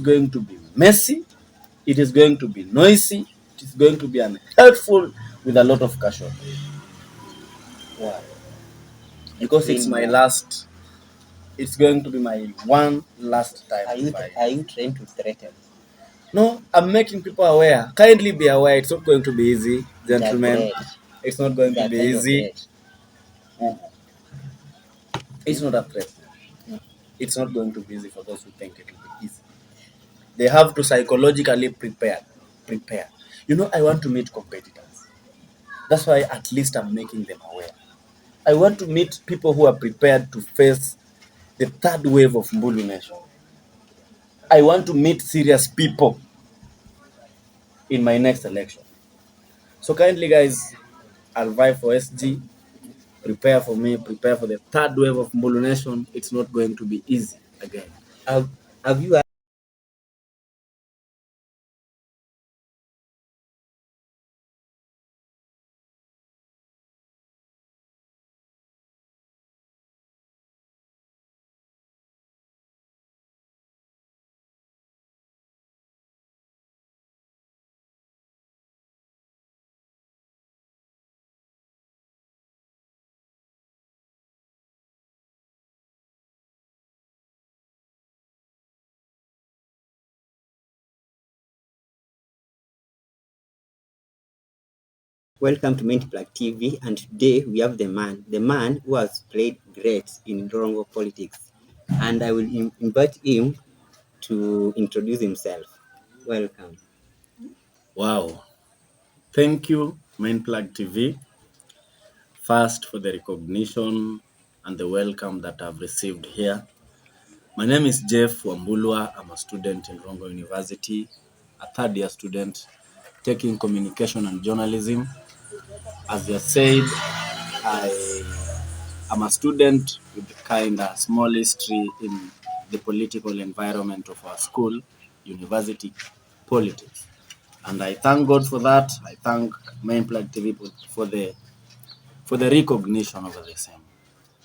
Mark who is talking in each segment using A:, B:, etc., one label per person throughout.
A: going to be messy, it is going to be noisy, it is going to be unhelpful with a lot of casualties.
B: Wow.
A: Because it's going to be my one last time.
B: Are you trying to threaten?
A: No, I'm making people aware. Kindly be aware, it's not going to be easy, gentlemen. It's not going to be easy. It's not a threat. It's not going to be easy for those who think it will be easy. They have to psychologically prepare. I want to meet competitors. That's why at least I'm making them aware. I want to meet people who are prepared to face the third wave of Mbullunation. I want to meet serious people in my next election. So kindly, guys, I'll vie for SG. Prepare for me. Prepare for the third wave of Mbullunation. It's not going to be easy again.
B: Have you Welcome to Plug TV, and today we have the man who has played great in Rongo politics, and I will invite him to introduce himself. Welcome.
A: Wow. Thank you, Plug TV, first for the recognition and the welcome that I've received here. My name is Jeff Wambulwa. I'm a student in Rongo University, a third-year student taking communication and journalism. As you said, I am a student with kind of small history in the political environment of our school, university politics. And I thank God for that. I thank Plug TV for the recognition of the same.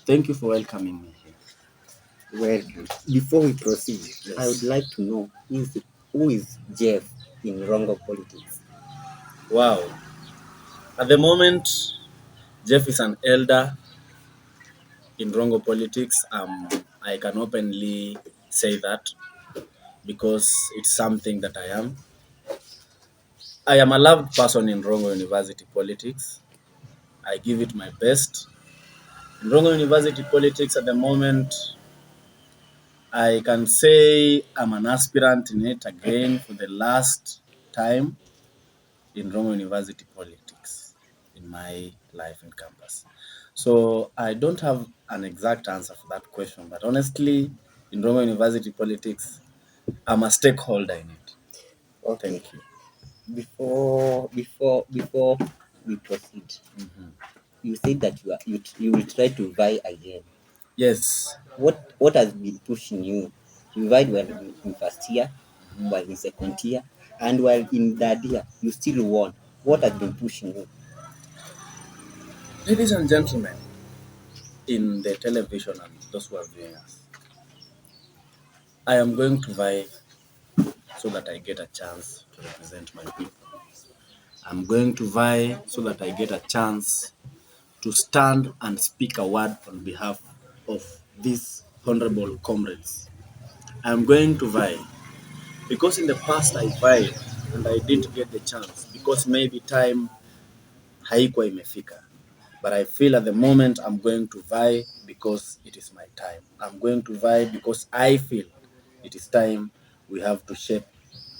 A: Thank you for welcoming me here.
B: Well, before we proceed, yes, I would like to know who is Jeff in Rongo politics.
A: Wow. At the moment, Jeff is an elder in Rongo politics. I can openly say that because it's something that I am. I am a loved person in Rongo University politics. I give it my best. In Rongo University politics at the moment, I can say I'm an aspirant in it again for the last time in Rongo University politics in my life in campus. So I don't have an exact answer for that question, but honestly, in Rongo University politics, I'm a stakeholder in it.
B: Okay.
A: Thank you.
B: Before we proceed, you said that you will try to vie again.
A: Yes.
B: What has been pushing you? You vied while in first year, while in second year, and while in third year, you still won. What has been pushing you?
A: Ladies and gentlemen, in the television and those who are viewing us, I am going to vie so that I get a chance to represent my people. I'm going to vie so that I get a chance to stand and speak a word on behalf of these honorable comrades. I'm going to vie because in the past I vied and I didn't get the chance because maybe time haikuwa imefika. But I feel at the moment I'm going to vie because it is my time. I'm going to vie because I feel it is time we have to shape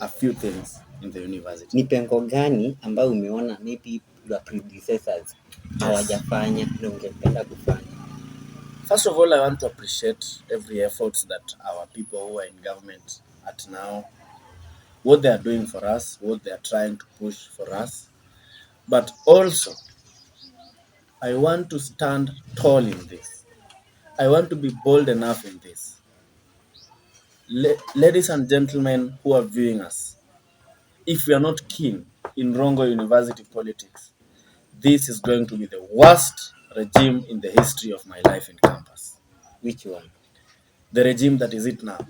A: a few things in the university.
B: Ni pengo gani ambayo umeona maybe your predecessors hawajafanya na ungependa kufanya?
A: First of all, I want to appreciate every effort that our people who are in government at now, what they are doing for us, what they are trying to push for us. But also, I want to stand tall in this. I want to be bold enough in this. Ladies and gentlemen who are viewing us, if we are not keen in Rongo University politics, this is going to be the worst regime in the history of my life in campus.
B: Which one?
A: The regime that is it now.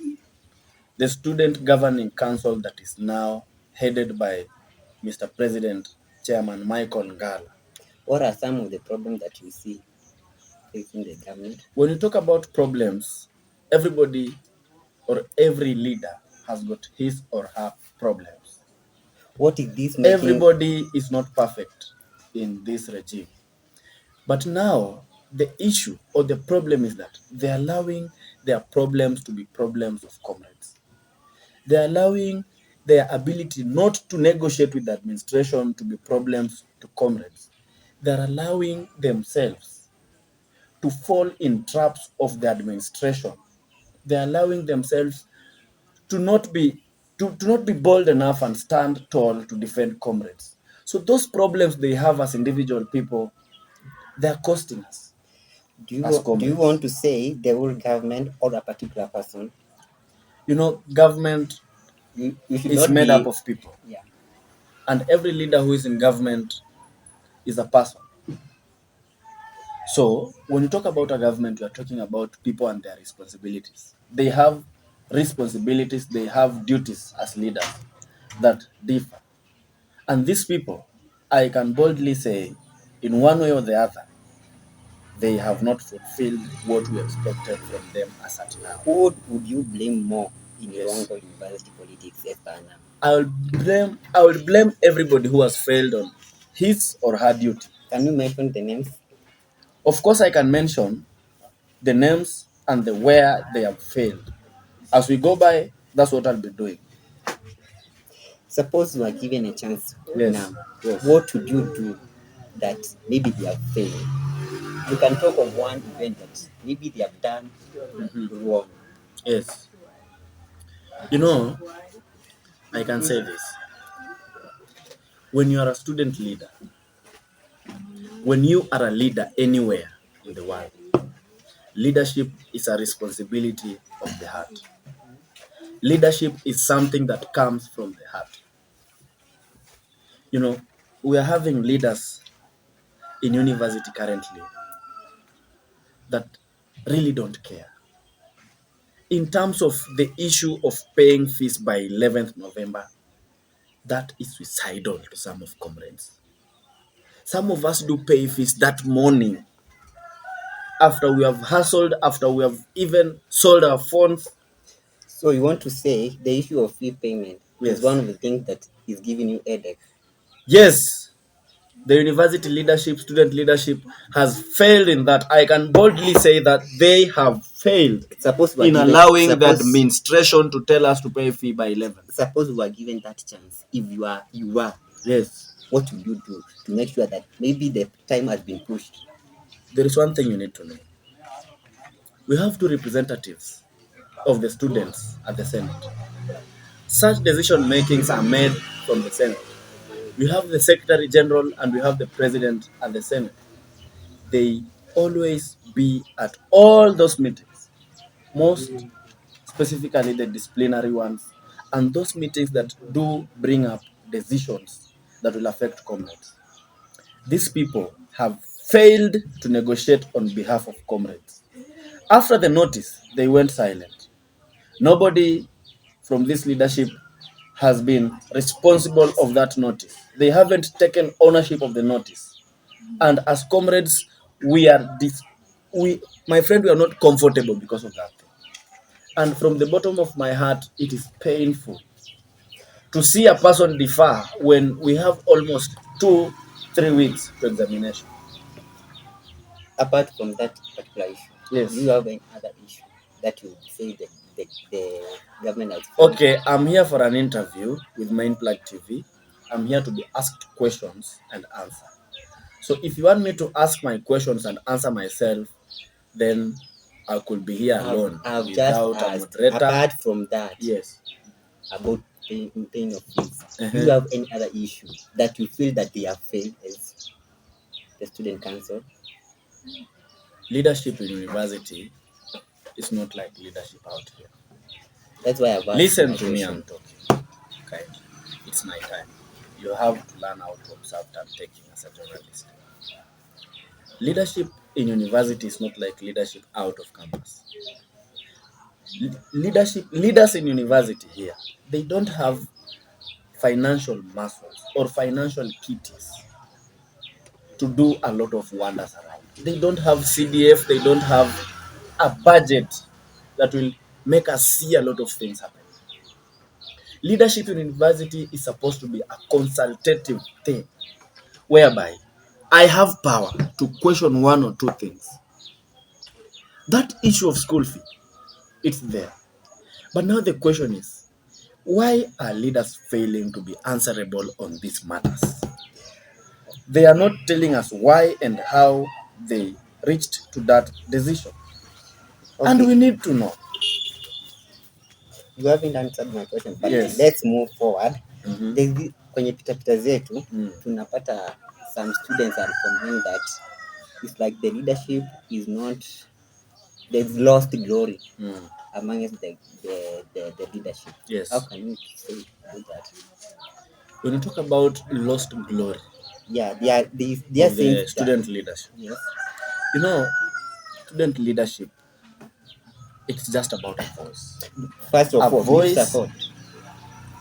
A: the Student Governing Council that is now headed by Mr. President Chairman Michael Ngala.
B: What are some of the problems that you see facing the government?
A: When you talk about problems, everybody or every leader has got his or her problems.
B: What is this making?
A: Everybody is not perfect in this regime. But now, the issue or the problem is that they're allowing their problems to be problems of comrades. They're allowing their ability not to negotiate with the administration to be problems to comrades. They're allowing themselves to fall in traps of the administration. They're allowing themselves to not be to not be bold enough and stand tall to defend comrades. So those problems they have as individual people, they're costing us.
B: Do you want to say the whole government or a particular person?
A: You know, government
B: You should
A: is
B: not
A: made
B: be,
A: up of people.
B: yeah.
A: And every leader who is in government is a person. So when you talk about a government, you are talking about people and their responsibilities. They have responsibilities, they have duties as leaders that differ. And these people, I can boldly say, in one way or the other, they have not fulfilled what we expected from them as at now.
B: Who would you blame more in
A: Yes.
B: Rongo University politics as per now?
A: I will blame everybody who has failed on his or her duty.
B: Can you mention the names?
A: Of course, I can mention the names and the where they have failed. As we go by, that's what I'll be doing.
B: Suppose you are given a chance
A: Yes.
B: now.
A: Yes.
B: What would you do that maybe they have failed? You can talk of one event that maybe they have done wrong.
A: Yes. You know, I can say this. When you are a student leader, when you are a leader anywhere in the world, leadership is a responsibility of the heart. Leadership is something that comes from the heart. You know, we are having leaders in university currently that really don't care. In terms of the issue of paying fees by 11th November, that is suicidal to some of comrades. Some of us do pay fees that morning after we have hustled, after we have even sold our phones.
B: So you want to say the issue of fee payment
A: Yes.
B: is one of the things that is giving you headache?
A: Yes, the university leadership, student leadership has failed in that. I can boldly say that they have failed in allowing the administration to tell us to pay a fee by 11.
B: Suppose we are given that chance. If you are,
A: Yes.
B: what will you do to make sure that maybe the time has been pushed?
A: There is one thing you need to know. We have two representatives of the students at the Senate. Such decision makings are made from the Senate. We have the Secretary General and we have the President at the Senate. They always be at all those meetings, most specifically the disciplinary ones, and those meetings that do bring up decisions that will affect comrades. These people have failed to negotiate on behalf of comrades. After the notice, they went silent. Nobody from this leadership has been responsible of that notice. They haven't taken ownership of the notice. And as comrades, my friend, we are not comfortable because of that thing. And from the bottom of my heart, it is painful to see a person defer when we have almost 2-3 weeks to examination.
B: Apart from that particular issue,
A: Yes.
B: do you have any other issue that you would say that the government has?
A: Okay, I'm here for an interview with Mindplug TV. I'm here to be asked questions and answer. So if you want me to ask my questions and answer myself, then I could be here alone
B: I've
A: without
B: just
A: a
B: asked,
A: moderator.
B: apart from that,
A: Yes.
B: about paying of fees, do you have any other issue that you feel that they have failed as the student council?
A: Leadership in university is not like leadership out here.
B: That's why I've asked.
A: Listen to me, I'm talking. Okay. It's my time. You have to learn how to observe and taking as a journalist. Leadership in university is not like leadership out of campus. leaders in university here, they don't have financial muscles or financial kitties to do a lot of wonders around. They don't have CDF, they don't have a budget that will make us see a lot of things happen. Leadership in university is supposed to be a consultative thing, whereby I have power to question one or two things. That issue of school fee, it's there. But now the question is, why are leaders failing to be answerable on these matters? They are not telling us why and how they reached to that decision.
B: Okay.
A: And we need to know.
B: You haven't answered my question, but
A: Yes.
B: let's move forward.
A: Mhm.
B: Kwenye pitapita zetu tunapata some students are complaining that it's like the leadership is not, there's lost glory amongst the leadership.
A: Yes.
B: How can you say that?
A: When you talk about lost glory,
B: Yeah, they are
A: of
B: saying
A: the student leadership,
B: yes.
A: you know, student leadership, it's just about a voice.
B: First of
A: A
B: all,
A: voice.
B: support.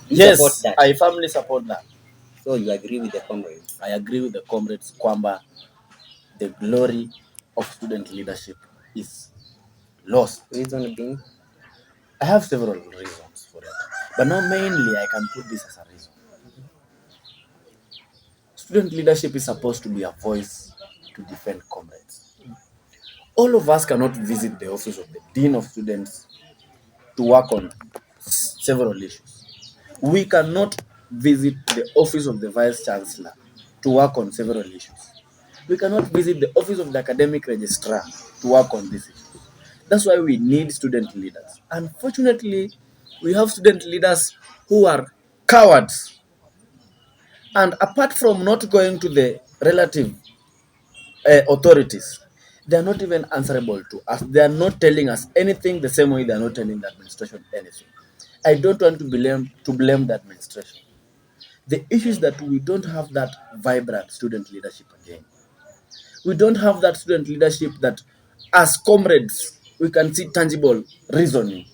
A: Yes,
B: support that.
A: I firmly support that.
B: So you agree with the comrades?
A: I agree with the comrades kwamba the glory of student leadership is lost.
B: Reason being?
A: I have several reasons for it, but now mainly I can put this as a reason. Student leadership is supposed to be a voice to defend comrades. All of us cannot visit the office of the dean of students to work on several issues. We cannot visit the office of the vice chancellor to work on several issues. We cannot visit the office of the academic registrar to work on these issues. That's why we need student leaders. Unfortunately, we have student leaders who are cowards. And apart from not going to the relative authorities, they are not even answerable to us. They are not telling us anything the same way they are not telling the administration anything. I don't want to blame the administration. The issue is that we don't have that vibrant student leadership again. We don't have that student leadership that, as comrades, we can see tangible reasoning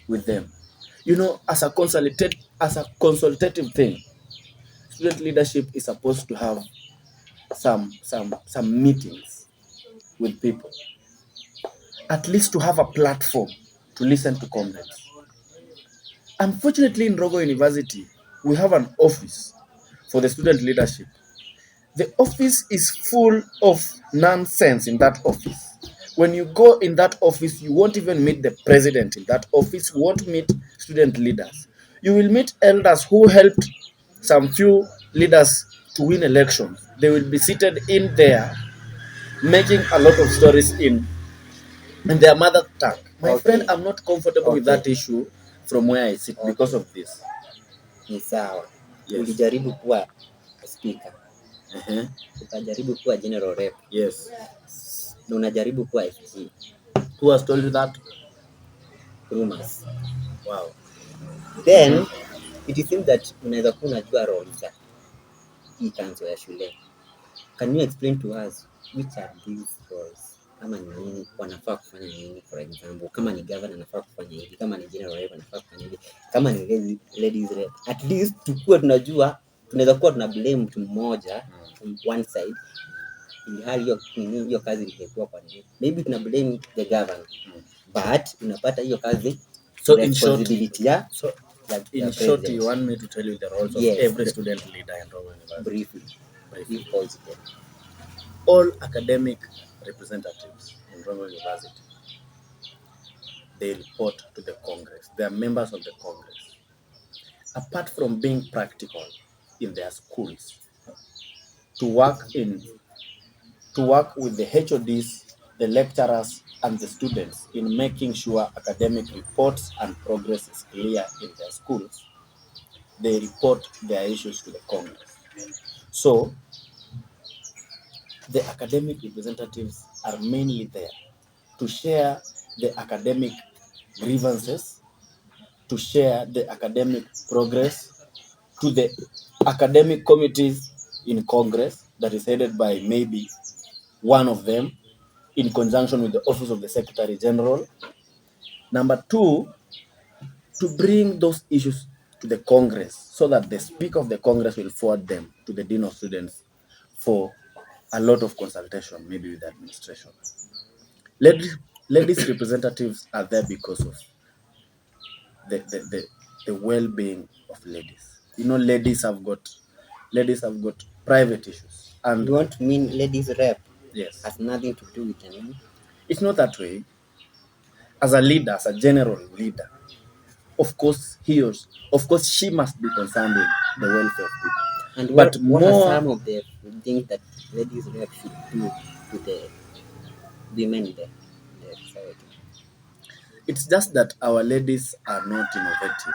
A: with them. You know, as a consultative thing, student leadership is supposed to have some meetings with people, at least to have a platform to listen to comrades. Unfortunately, in Rongo University, we have an office for the student leadership. The office is full of nonsense in that office. When you go in that office, you won't even meet the president in that office, you won't meet student leaders. You will meet elders who helped some few leaders to win elections. They will be seated in there making a lot of stories in their mother tongue. My friend, I'm not comfortable with that issue from where I sit because of this.
B: Ni sawa.
A: Yes.
B: Ulijaribu kuwa speaker.
A: Ukajaribu
B: kuwa general rep.
A: Yes.
B: Na unajaribu kuwa SG.
A: Who has told you that?
B: Rumors.
A: Wow.
B: Then it seems that unaweza kuwa unajua role za hii kanzo ya shule. Can you explain to us which are these roles? Kama ni nini wanafaa kufanya nini? For example, kama ni governor anafaa kufanya hivi, kama ni general rep anafaa kufanya hivi, kama ni ladies rep. At least tukue tunajua, tunaweza kuwa tuna blame mtu mmoja from one side, ili hali hiyo kazi ilikuwa kwa nini. Maybe tuna blame the governor, but unapata hiyo kazi
A: so
B: responsibility ya
A: in short, you want me to tell you the roles of every student leader in Rongo University?
B: Briefly. If possible.
A: All academic representatives in Rongo University, they report to the Congress. They are members of the Congress. Apart from being practical in their schools, to work with the HODs, the lecturers, and the students in making sure academic reports and progress is clear in their schools, they report their issues to the Congress. So, the academic representatives are mainly there to share the academic grievances, to share the academic progress to the academic committees in Congress that is headed by maybe one of them in conjunction with the Office of the Secretary General. Number two, to bring those issues to the Congress so that the Speaker of the Congress will forward them to the Dean of Students for a lot of consultation, maybe with the administration. Ladies representatives are there because of the well-being of ladies. You know, ladies have got private issues. And
B: You want to mean ladies rep?
A: Yes.
B: Has nothing to do with the men?
A: It's not that way. As a leader, as a general leader, of course she must be concerned with the welfare of people.
B: And
A: But
B: what are
A: more,
B: some of the things that ladies rep should do to the women in the society?
A: it's just that our ladies are not innovative.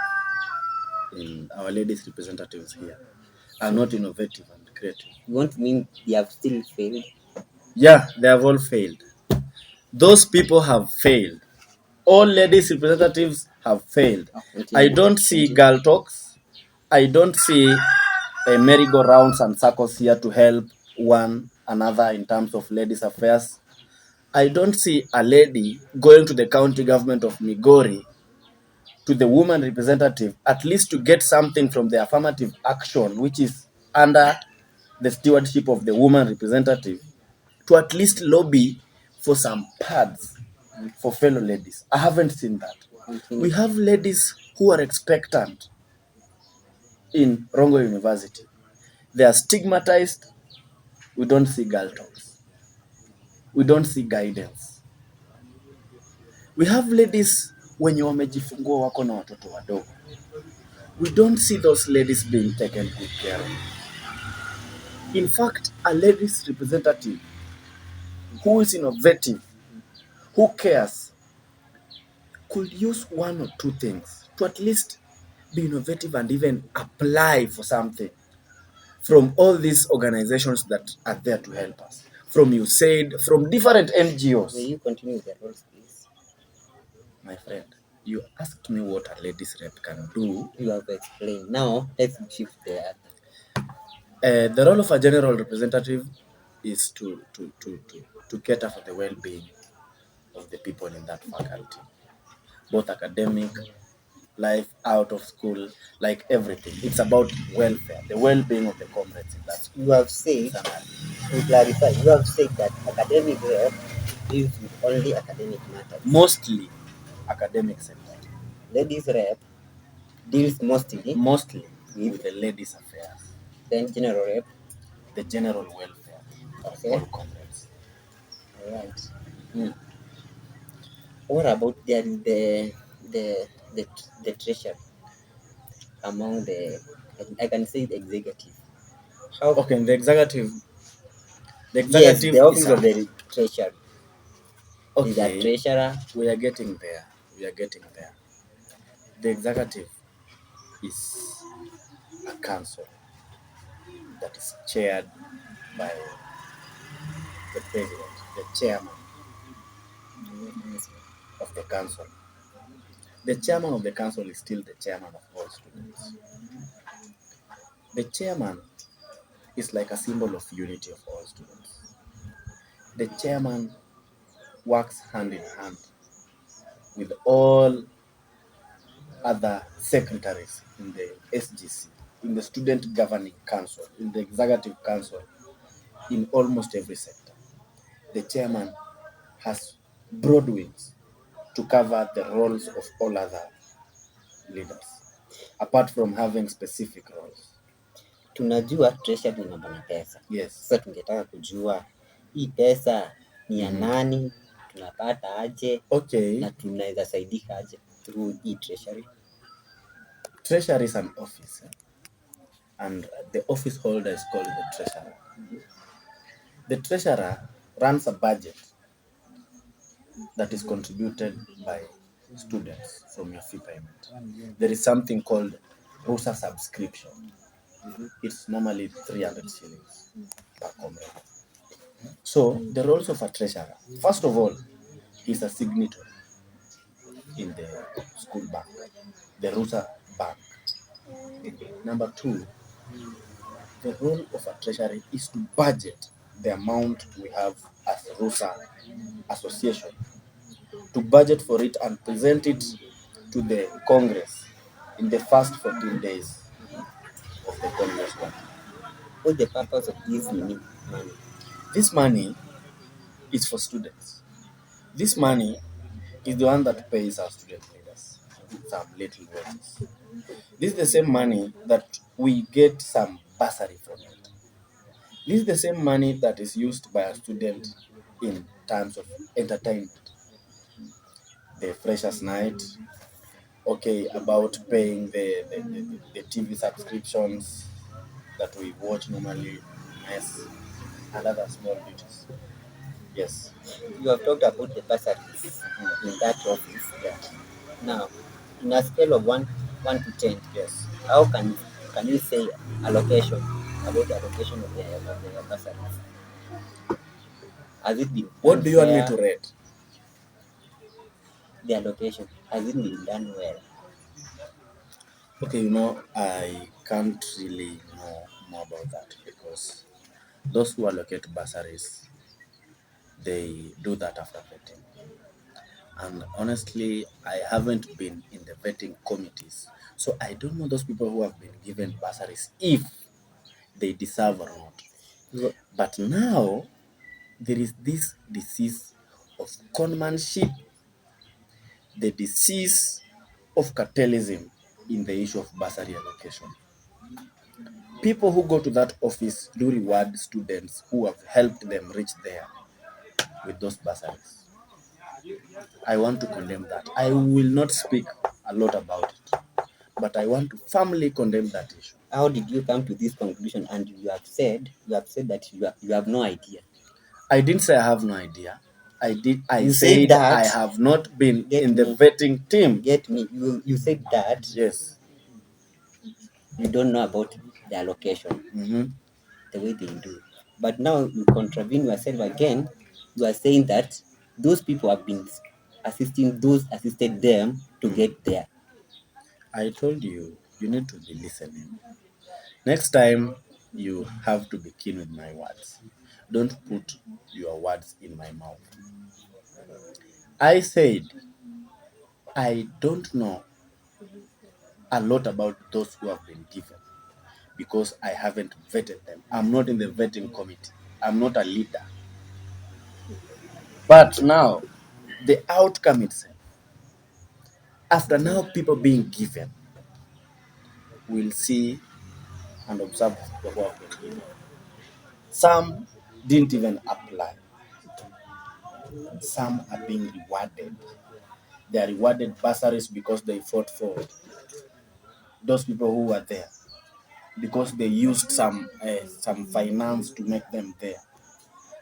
A: Our ladies representatives here are not innovative and creative.
B: You want to mean they have still failed?
A: Yeah, they have all failed. Those people have failed. All ladies representatives have failed. I don't see girl talks. I don't see merry-go-rounds and circles here to help one another in terms of ladies' affairs. I don't see a lady going to the county government of Migori, to the woman representative, at least to get something from the affirmative action, which is under the stewardship of the woman representative, to at least lobby for some pads for fellow ladies. I haven't seen that. We have ladies who are expectant in Rongo University. They are stigmatized. We don't see girl talks. We don't see guidance. We have ladies wenye wamejifungua wako na watoto wadogo. We don't see those ladies being taken good care of. In fact, a ladies representative who is innovative, who cares, could use one or two things to at least be innovative and even apply for something from all these organizations that are there to help us. From USAID, from different NGOs.
B: Will you continue with the roles, please?
A: My friend, you asked me what a ladies rep can do.
B: You have explained. Now, let's shift the
A: The role of a general representative is to cater for the well-being of the people in that faculty, both academic, life out of school, like everything. It's about welfare, the well-being of the comrades in that school.
B: You have said, to clarify, you have said that academic rep deals with only academic matters.
A: Mostly academic sector.
B: Ladies rep deals mostly
A: with the ladies' affairs.
B: Then general rep,
A: the general welfare of all comrades.
B: All right. What about the treasure among the, I can say, the executive? How?
A: Okay, the executive.
B: Yes, the office of the treasurer.
A: Okay,
B: is a treasurer.
A: We are getting there. The executive is a council that is chaired by the president, the chairman of the council. The chairman of the council is still the chairman of all students. The chairman is like a symbol of unity of all students. The chairman works hand in hand with all other secretaries in the SGC, in the student governing council, in the executive council, in almost every sector. The chairman has broad wings to cover the roles of all other leaders, apart from having specific roles.
B: Tunajua treasury ni mambo na pesa.
A: Yes.
B: Sasa tungetaka kujua hii pesa ni ya nani, tunapata aje, na tunaweza saidika aje through hii treasury.
A: Treasury is an office, and the office holder is called the treasurer. The treasurer runs a budget that is contributed by students from your fee payment. There is something called RUSA subscription. It's normally 300 shillings per comrade. So the roles of a treasurer, first of all, he's a signatory in the school bank, the RUSA bank. Number two, the role of a treasury is to budget the amount we have as RUSA association to budget for it and present it to the Congress in the first 14 days of the Congress one.
B: What's the purpose of this money?
A: This money is for students. This money is the one that pays our student leaders some little wages. This is the same money that we get some bursary from it. This is the same money that is used by a student in terms of entertainment. The freshers' night, okay, about paying the TV subscriptions that we watch normally, mess, and other small duties. Yes.
B: You have talked about the bursaries in that office.
A: Yeah.
B: Now, in a scale of 1 to 10,
A: Yes.
B: how can you say allocation about the allocation of the bursaries? Has it been
A: What do you want me
B: fair?
A: to rate?
B: The allocation, has it been done well?
A: Okay, I can't really know more about that because those who allocate bursaries, they do that after vetting. And honestly, I haven't been in the vetting committees, so I don't know those people who have been given bursaries if they deserve or not. But now there is this disease of conmanship, the disease of cartelism in the issue of bursary allocation. People who go to that office do reward students who have helped them reach there with those bursaries. I want to condemn that. I will not speak a lot about it, but I want to firmly condemn that issue.
B: How did you come to this conclusion? And you have said that you have no idea.
A: I didn't say I have no idea. I
B: You
A: said
B: said that.
A: I have not been
B: Get
A: in the
B: me.
A: vetting team.
B: Get me. You said that
A: Yes.
B: you don't know about the allocation, the way they do. But now you contravene yourself again. You are saying that those people have been assisting those assisted them to get there.
A: I told you, you need to be listening. Next time, you have to be keen with my words. Don't put your words in my mouth. I said, I don't know a lot about those who have been given because I haven't vetted them. I'm not in the vetting committee. I'm not a leader. But now, the outcome itself, after now people being given, we'll see and observe the who have been given. Some didn't even apply. Some are being rewarded. They are rewarded bursaries because they fought for those people who were there, because they used some finance to make them there.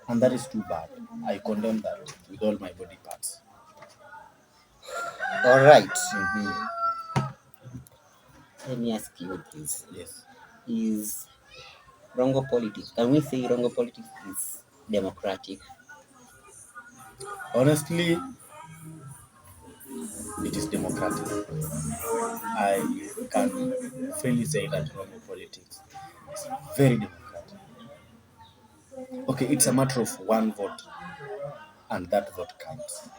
A: And that is too bad. I condemn that with all my body parts.
B: All right. Let me ask you this.
A: Yes.
B: Is Rongo politics, can we say Rongo politics is democratic?
A: Honestly, it is democratic. I can freely say that Rongo politics is very democratic. Okay, it's a matter of one vote, and that vote counts.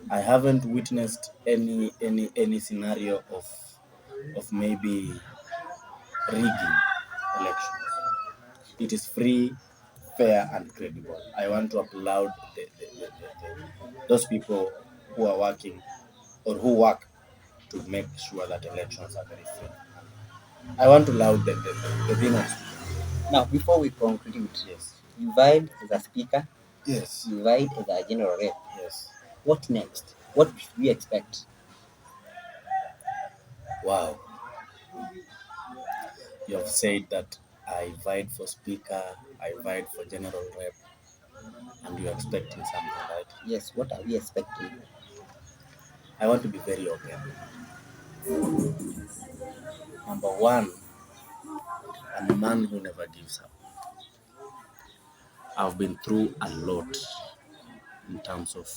A: I haven't witnessed any scenario of maybe rigging elections. It is free, fair, and credible. I want to applaud those people who are working or who work to make sure that elections are very fair. I want to laud the winners.
B: Now, before we conclude,
A: Yes.
B: you vied as a speaker,
A: Yes.
B: you vied as a general rep.
A: Yes.
B: What next? What should we expect?
A: Wow. You have said that I vied for speaker, I vied for general rep, and you're expecting something, right?
B: Yes, what are we expecting?
A: I want to be very open. Number one, I'm a man who never gives up. I've been through a lot in terms of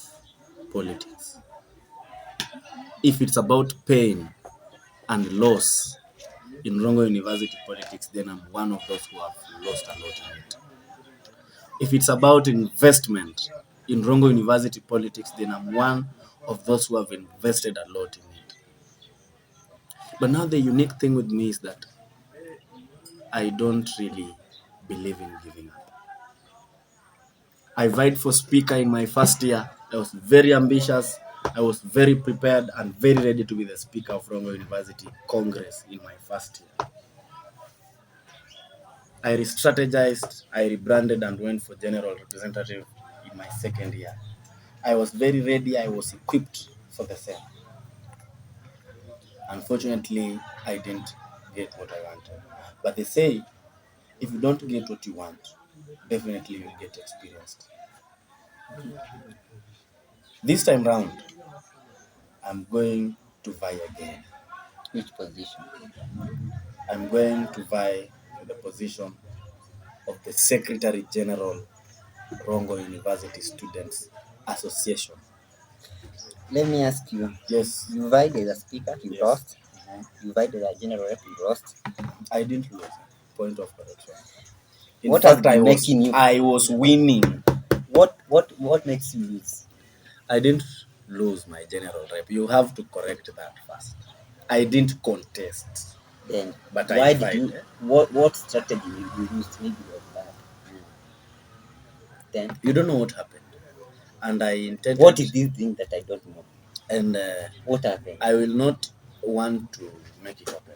A: politics. If it's about pain and loss in Rongo University politics, then I'm one of those who have lost a lot in it. If it's about investment, in Rongo University politics, then I'm one of those who have invested a lot in it. But now the unique thing with me is that I don't really believe in giving up. I vied for speaker in my first year. I was very ambitious. I was very prepared and very ready to be the speaker of Rongo University Congress in my first year. I re-strategized, I rebranded and went for general representative in my second year. I was very ready, I was equipped for the same. Unfortunately, I didn't get what I wanted. But they say, if you don't get what you want, definitely you'll get experienced. This time round, I'm going to vie again.
B: Which position?
A: I'm going to vie for the position of the Secretary General, Rongo University Students Association.
B: Let me ask you.
A: Yes.
B: You vied as a speaker, you
A: Yes.
B: lost. You vied as a general rep, you lost.
A: I didn't lose. Point of correction. In
B: What
A: fact,
B: has
A: I
B: been
A: was
B: making you?
A: I was winning.
B: What makes you lose?
A: I didn't lose my general rep. You have to correct that first. I didn't contest.
B: Then
A: But
B: why
A: I
B: did you?
A: tried.
B: What strategy you used? Maybe was bad. Then
A: You don't know what happened. And I intended.
B: what is this thing that I don't know?
A: And
B: What happened?
A: I will not want to make it happen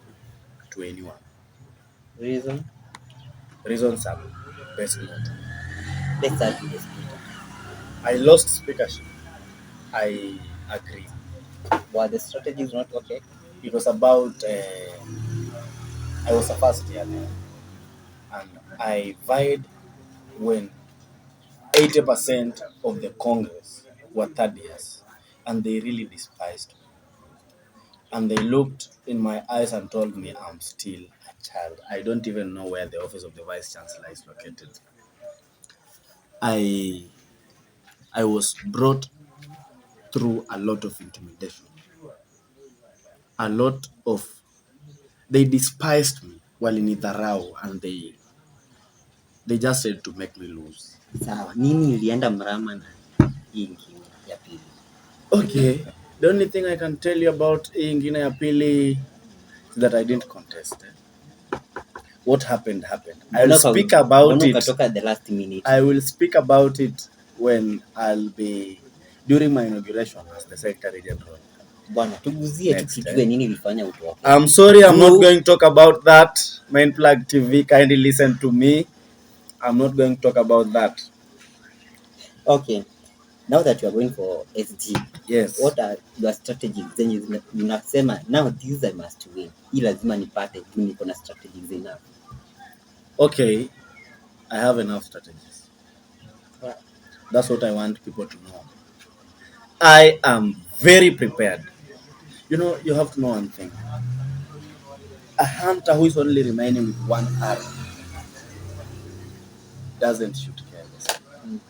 A: to anyone.
B: Reason?
A: Reasons are best known.
B: Let's start with the speaker.
A: I lost speakership. I agree.
B: Were the strategies not okay?
A: It was about, I was a first year there. And I vied when 80% of the Congress were third years. And they really despised me. And they looked in my eyes and told me I'm still a child. I don't even know where the office of the Vice Chancellor is located. I was brought through a lot of intimidation. A lot of, they despised me walinidharau, and they just said to make me lose.
B: Sawa, nini ilienda mrama na hii ingine ya pili?
A: Okay, the only thing I can tell you about hii ingine ya pili is that I didn't contest. What happened. I will speak about it.
B: The last minute.
A: I will speak about it when I'll be during my inauguration as the Secretary General.
B: Bwana, tuguzie tukijue nini ilifanya utoke.
A: I'm sorry, I'm not going to talk about that. Main Plug TV, kindly listen to me. I'm not going to talk about that.
B: Okay. Now that you are going for SG,
A: yes,
B: what are your strategies? Then you unasema now this I must win. Hii lazima nipate juu niko na strategies enough.
A: Okay, I have enough strategies. That's what I want people to know. I am very prepared. You know, you have to know one thing. A hunter who is only remaining with one arrow doesn't shoot carelessly.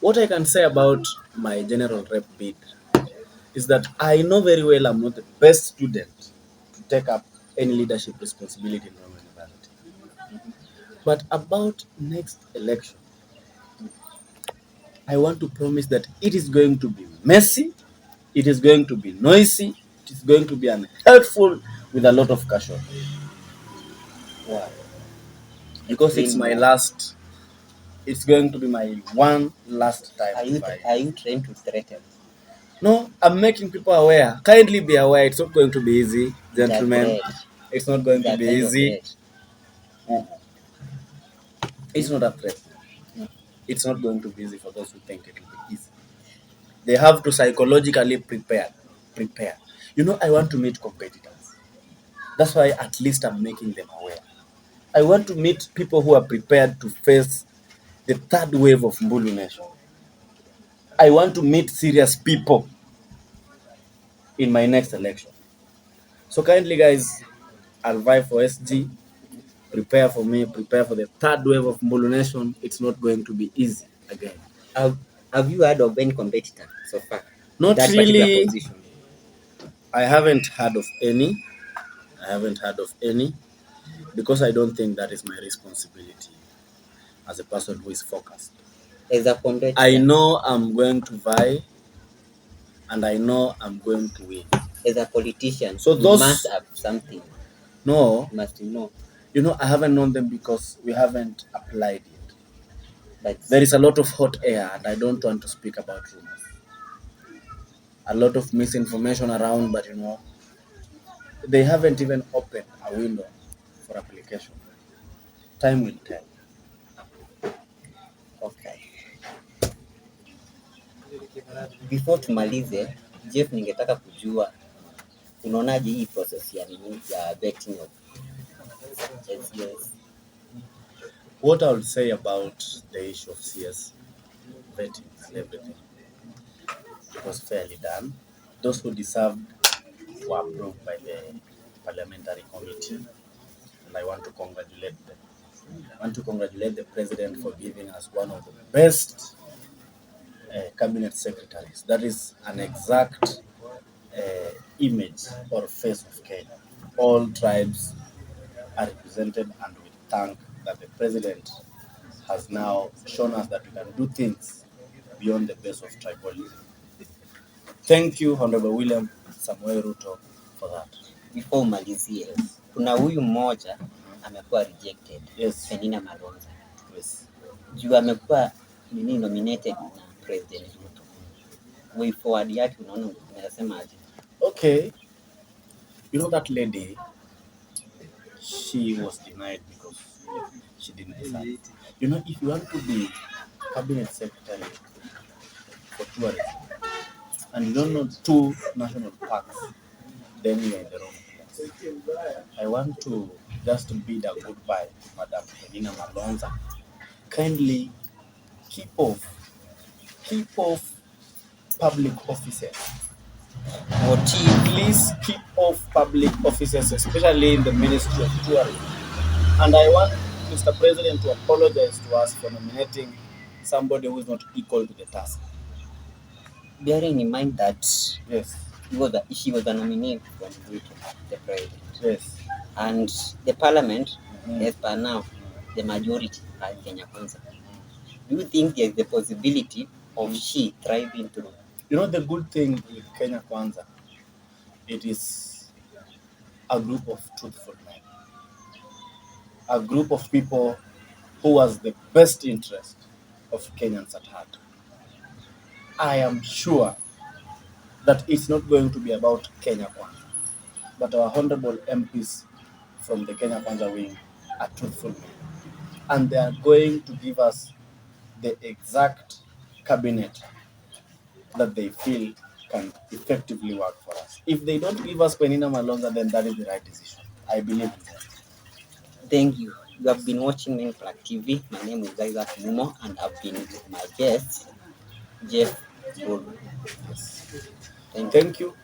A: What I can say about my general rep bid is that I know very well I'm not the best student to take up any leadership responsibility in Rongo University. But about next election, I want to promise that it is going to be messy, it is going to be noisy, it is going to be unhelpful with a lot of casualties. Why? Because it's my last, it's going to be my one last time.
B: Are you trying to threaten?
A: No, I'm making people aware. Kindly be aware. It's not going to be easy, gentlemen. It's not going to be easy. It's not a threat. It's not going to be easy for those who think it will be easy. They have to psychologically prepare. You know, I want to meet competitors. That's why at least I'm making them aware. I want to meet people who are prepared to face the third wave of Mbullunation. I want to meet serious people in my next election. So kindly, guys, I'll vie for SG. Prepare for me. Prepare for the third wave of Mbullunation. It's not going to be easy again.
B: Have you heard of any competitor so far?
A: Not really. I haven't heard of any. Because I don't think that is my responsibility as a person who is focused.
B: As a competitor,
A: I know I'm going to vie, and I know I'm going to win.
B: As a politician,
A: so
B: you must have something.
A: No,
B: you must know.
A: I haven't known them because we haven't applied yet.
B: But
A: there is a lot of hot air, and I don't want to speak about rumors. A lot of misinformation around, but they haven't even opened a window for application. Time will tell.
B: Okay. Before tumalize, Jeff, ningetaka kujua unaonaje hii process ya betting of CS?
A: What I would say about the issue of CS vetting and everything, it was fairly done. Those who deserved were approved by the parliamentary committee, and I want to congratulate them. I want to congratulate the president for giving us one of the best cabinet secretaries. That is an exact image or face of Kenya. All tribes are represented, and we thank that the president has now shown us that we can do things beyond the base of tribalism. Thank you, Honorable William Samuel Ruto, for that.
B: Before umalizie, kuna huyu mmoja amekuwa rejected.
A: Yes.
B: Penina Malonza.
A: Yes.
B: Juu amekuwa nominated na President Ruto. Way forward yake unaona unasema aje?
A: Okay. That lady, she was denied because she didn't deserve. If you want to be cabinet secretary for tourism and you don't know 2 national parks, then you're in the wrong place. I want to just bid a goodbye to Madam Penina Malonza. Kindly keep off public offices. Please keep off public offices, especially in the Ministry of Tourism. And I want Mr. President to apologize to us for nominating somebody who is not equal to the task.
B: Bearing in mind that
A: yes,
B: she was a nominee from Ruto, the president.
A: Yes.
B: And the parliament, as per now, the majority are Kenya Kwanza. Do you think there's the possibility of she thriving through?
A: The good thing with Kenya Kwanza, it is a group of truthful men. A group of people who has the best interest of Kenyans at heart. I am sure that it's not going to be about Kenya Kwanza, but our honorable MPs from the Kenya Kwanza wing are truthful men. And they are going to give us the exact cabinet that they feel can effectively work for us. If they don't give us Penina Malonza, then that is the right decision. I believe in that.
B: Thank you. You have been watching Main Flag TV. My name is Isaac Mumo, and I've been with my guest, Jeff Wambulwa.
A: Yes. Thank you.